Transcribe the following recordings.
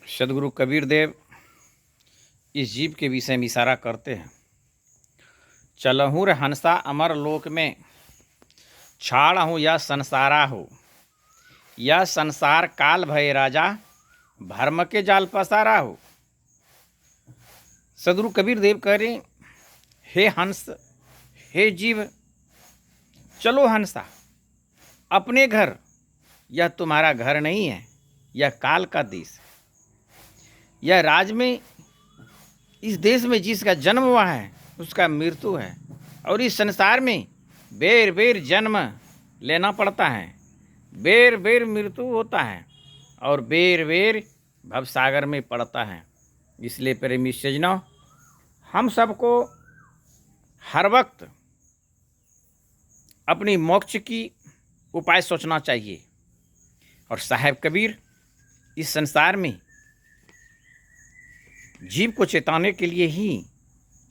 सदगुरु कबीर देव इस जीव के विषय में इशारा करते हैं। चलहूँ रे हंसा अमर लोक में, छाड़ हूँ यह संसारा हो। यह संसार काल भय राजा, भर्म के जाल पसारा हो। सदगुरु कबीर देव कह रहे, हे हंस, हे जीव, चलो हंसा अपने घर। यह तुम्हारा घर नहीं है, यह काल का देश है। यह राज में, इस देश में जिसका जन्म हुआ है उसका मृत्यु है। और इस संसार में बेर बेर जन्म लेना पड़ता है, बेर बेर मृत्यु होता है और बेर बेर भवसागर में पड़ता है। इसलिए प्रेमी सज्जनों, हम सबको हर वक्त अपनी मोक्ष की उपाय सोचना चाहिए। और साहेब कबीर इस संसार में जीव को चेताने के लिए ही,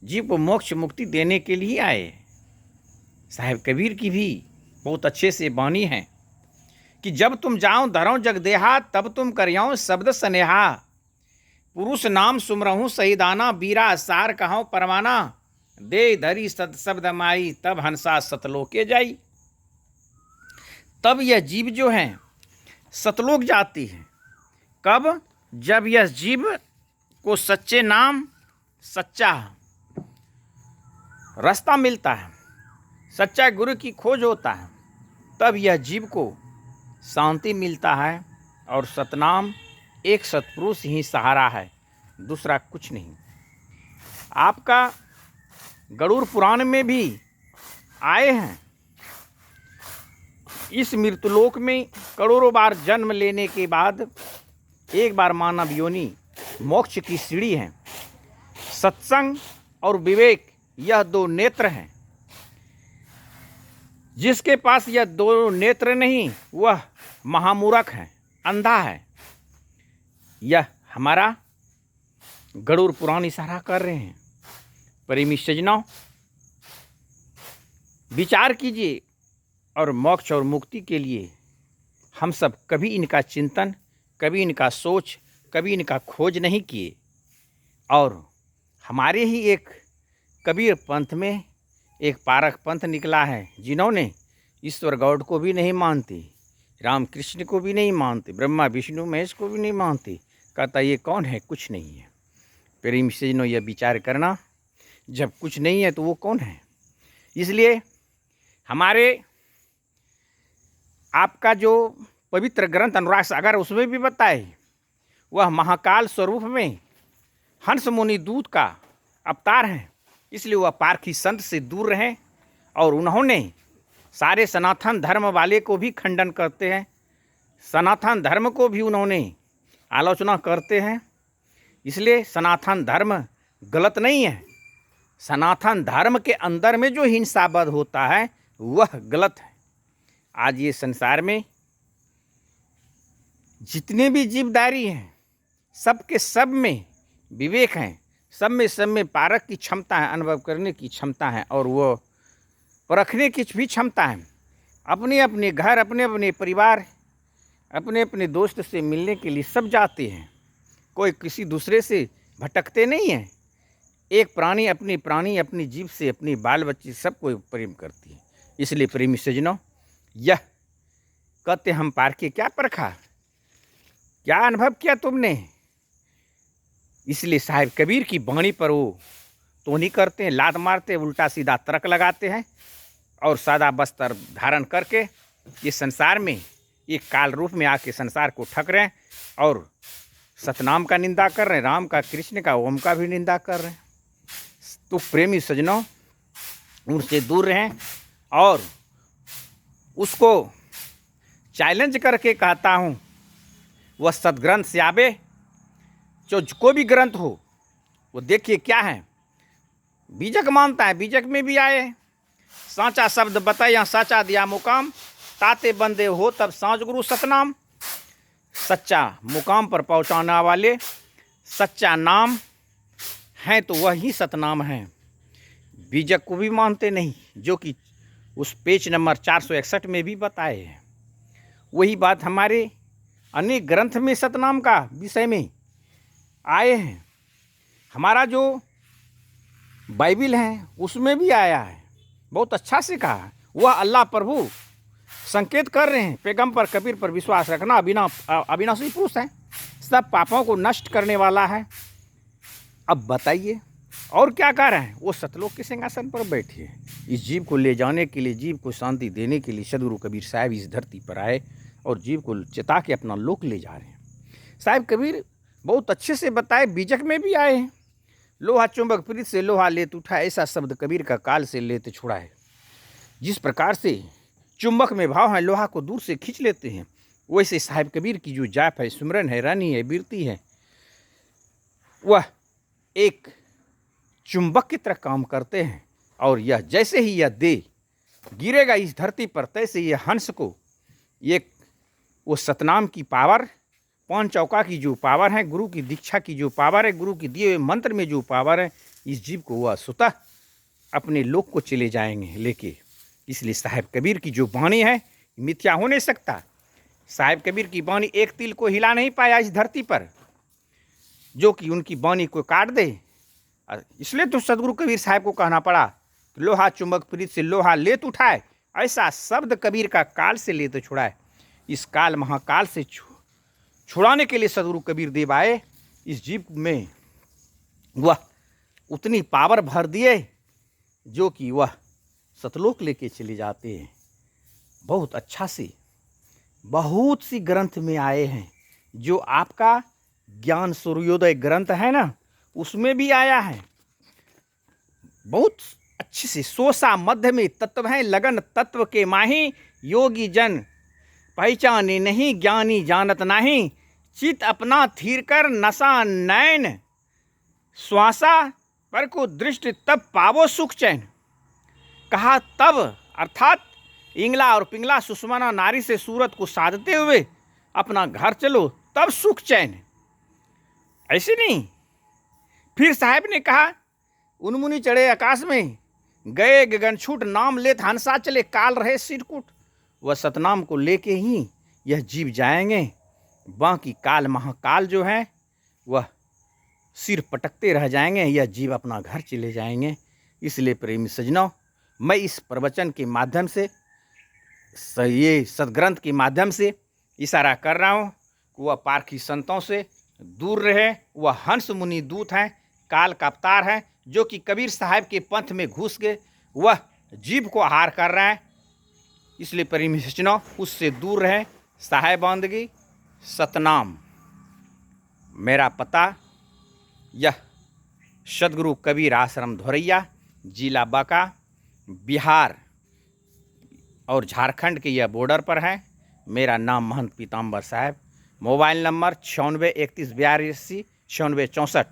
जीव को मोक्ष मुक्ति देने के लिए आए। साहेब कबीर की भी बहुत अच्छे से बानी है कि जब तुम जाओ धरो जग देहा, तब तुम करियो शब्द स्नेहा। पुरुष नाम सुमरहूँ सहीदाना, बीरा सार कहो परवाना। दे धरी सद शब्द माई, तब हंसा सतलोके जाई। तब यह जीव जो है सतलोक जाती है। कब? जब यह जीव को सच्चे नाम, सच्चा रास्ता मिलता है, सच्चा गुरु की खोज होता है, तब यह जीव को शांति मिलता है। और सतनाम एक सतपुरुष ही सहारा है, दूसरा कुछ नहीं। आपका गरुड़ पुराण में भी आए हैं। इस मृत्युलोक में करोड़ों बार जन्म लेने के बाद एक बार मानव योनि मोक्ष की सीढ़ी है। सत्संग और विवेक यह दो नेत्र हैं। जिसके पास यह दो नेत्र नहीं, वह महामूर्ख है, अंधा है। यह हमारा गरुड़ पुराण इशारा कर रहे हैं। प्रेमी सज्जनों, विचार कीजिए और मोक्ष और मुक्ति के लिए हम सब कभी इनका चिंतन, कभी इनका सोच, कभी इनका खोज नहीं किए। और हमारे ही एक कबीर पंथ में एक पारक पंथ निकला है, जिन्होंने ईश्वर गौड़ को भी नहीं मानते, राम कृष्ण को भी नहीं मानते, ब्रह्मा विष्णु महेश को भी नहीं मानते। कहता ये कौन है? कुछ नहीं है। प्रेमी सज्जनों, यह विचार करना, जब कुछ नहीं है तो वो कौन है? इसलिए हमारे आपका जो पवित्र ग्रंथ अनुराग सागर, उसमें भी बताए, वह महाकाल स्वरूप में हंस मुनि दूत का अवतार है। इसलिए वह पारखी संत से दूर रहे। और उन्होंने सारे सनातन धर्म वाले को भी खंडन करते हैं, सनातन धर्म को भी उन्होंने आलोचना करते हैं। इसलिए सनातन धर्म गलत नहीं है। सनातन धर्म के अंदर में जो हिंसावाद होता है वह गलत है। आज ये संसार में जितने भी जीवदारी हैं, सबके सब में विवेक है, सब में पारख की क्षमता है, अनुभव करने की क्षमता है, और वो परखने की भी क्षमता है। अपने अपने घर, अपने अपने परिवार, अपने अपने दोस्त से मिलने के लिए सब जाते हैं। कोई किसी दूसरे से भटकते नहीं हैं। एक प्राणी अपनी जीव से, अपनी बाल बच्चे सबको प्रेम करती है। इसलिए प्रेमी सज्जनों, यह कहते हम पारखे क्या परखा, क्या अनुभव किया तुमने? इसलिए साहिब कबीर की बाणी पर वो तो नहीं करते हैं, लात मारते, उल्टा सीधा तर्क लगाते हैं और सादा वस्त्र धारण करके ये संसार में एक काल रूप में आके संसार को ठग रहे हैं और सतनाम का निंदा कर रहे हैं, राम का, कृष्ण का, ओम का भी निंदा कर रहे हैं। तो प्रेमी सज्जनों, उनसे दूर रहें। और उसको चैलेंज करके कहता हूँ, वह सदग्रंथ से आवे, जो कोई भी ग्रंथ हो वो देखिए क्या है। बीजक मानता है, बीजक में भी आए, साचा शब्द बताया साचा दिया मुकाम, ताते बंदे हो तब सांझ गुरु सतनाम। सच्चा मुकाम पर पहुंचाने वाले सच्चा नाम है तो वही सतनाम है। बीजक को भी मानते नहीं, जो कि उस पेज नंबर 461 में भी बताए हैं। वही बात हमारे अनेक ग्रंथ में सतनाम का विषय में आए हैं। हमारा जो बाइबिल है उसमें भी आया है, बहुत अच्छा से कहा है। वह अल्लाह प्रभु संकेत कर रहे हैं, पैगंबर कबीर पर विश्वास रखना अविनाशी पुरुष है, सब पापों को नष्ट करने वाला है। अब बताइए और क्या कह रहे हैं? वो सतलोक के सिंहासन पर बैठे हैं। इस जीव को ले जाने के लिए, जीव को शांति देने के लिए सदगुरु कबीर साहब इस धरती पर आए और जीव को चेता के अपना लोक ले जा रहे हैं। साहब कबीर बहुत अच्छे से बताए, बीजक में भी आए हैं। लोहा चुंबक प्रीत से लोहा लेत उठा, ऐसा शब्द कबीर का काल से लेते छुड़ा है। जिस प्रकार से चुंबक में भाव है, लोहा को दूर से खींच लेते हैं, वैसे साहिब कबीर की जो जाप है, सुमरन है, रानी है, बीरती है, वह एक चुंबक की तरह काम करते हैं। और यह जैसे ही यह दे गिरेगा इस धरती पर, तैसे यह हंस को एक वो सतनाम की पावर, पांच चौका की जो पावर है, गुरु की दीक्षा की जो पावर है, गुरु की दिए हुए मंत्र में जो पावर है, इस जीव को वह स्वतः अपने लोक को चले जाएंगे लेके। इसलिए साहिब कबीर की जो वाणी है मिथ्या हो नहीं सकता। साहिब कबीर की वाणी एक तिल को हिला नहीं पाया इस धरती पर, जो कि उनकी वाणी को काट दे। इसलिए तो सदगुरु कबीर साहब को कहना पड़ा, लोहा चुंबक प्रीत से लोहा लेत उठाए, ऐसा शब्द कबीर का काल से लेते छुड़ाए। इस काल महाकाल से छुड़ाने के लिए सदगुरु कबीर देव आए। इस जीव में वह उतनी पावर भर दिए जो कि वह सतलोक लेके चले जाते हैं। बहुत अच्छा से बहुत सी ग्रंथ में आए हैं, जो आपका ज्ञान सूर्योदय ग्रंथ है ना, उसमें भी आया है। बहुत अच्छे से सोसा मध्य में तत्व है, लगन तत्व के माही, योगी जन पहचाने नहीं, ज्ञानी जानत नहीं, चित अपना थीर कर नशा नैन, श्वासा पर को दृष्टि तब पावो सुख चैन। कहा तब अर्थात इंगला और पिंगला सुषमना नारी से सूरत को साधते हुए अपना घर चलो, तब सुख चैन। ऐसे नहीं। फिर साहब ने कहा, उनमुनि चढ़े आकाश में, गए गगन छूट, नाम लेत हंसा चले, काल रहे सिरकुट। वह सतनाम को लेके ही यह जीव जाएंगे। बाकी काल महाकाल जो है वह सिर पटकते रह जाएंगे, यह जीव अपना घर चले जाएंगे। इसलिए प्रेमी सज्जनों, मैं इस प्रवचन के माध्यम से, ये सदग्रंथ के माध्यम से इशारा कर रहा हूँ कि वह पारखी संतों से दूर रहे। वह हंस मुनि दूत हैं, काल का अवतार है, जो कि कबीर साहब के पंथ में घुस के वह जीव को आहार कर रहे हैं। इसलिए प्रेमी सज्जनों, उससे दूर रहे। साहेबानदगी सतनाम मेरा पता। यह सदगुरु कबीर आश्रम धोरैया, जिला बांका, बिहार और झारखंड के यह बॉर्डर पर है। मेरा नाम महंत पीताम्बर साहब। Mobile number 963182 9664,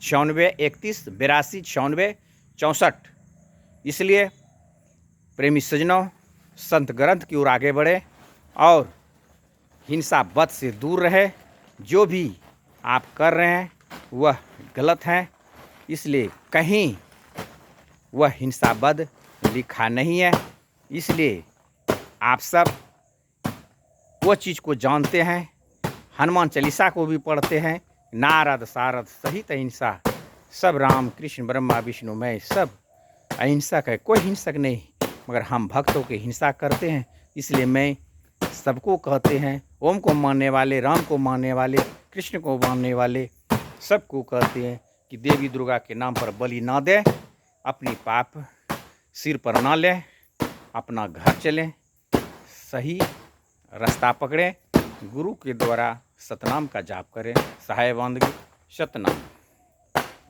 963182 9664। इसलिए प्रेमी सज्जनों, संत ग्रंथ की ओर आगे बढ़े और हिंसा वध से दूर रहे। जो भी आप कर रहे हैं वह गलत है। इसलिए कहीं वह हिंसा वध लिखा नहीं है। इसलिए आप सब वो चीज़ को जानते हैं, हनुमान चालीसा को भी पढ़ते हैं, नारद सारद सहित अहिंसा, सब राम कृष्ण ब्रह्मा विष्णु मैं सब अहिंसक है, कोई हिंसक नहीं। मगर हम भक्तों की हिंसा करते हैं। इसलिए मैं सबको कहते हैं, ओम को मानने वाले, राम को मानने वाले, कृष्ण को मानने वाले सबको कहते हैं कि देवी दुर्गा के नाम पर बलि ना दें, अपनी पाप सिर पर ना लें, अपना घर चलें, सही रास्ता पकड़ें, गुरु के द्वारा सतनाम का जाप करें। साहेबानदगी सतनाम।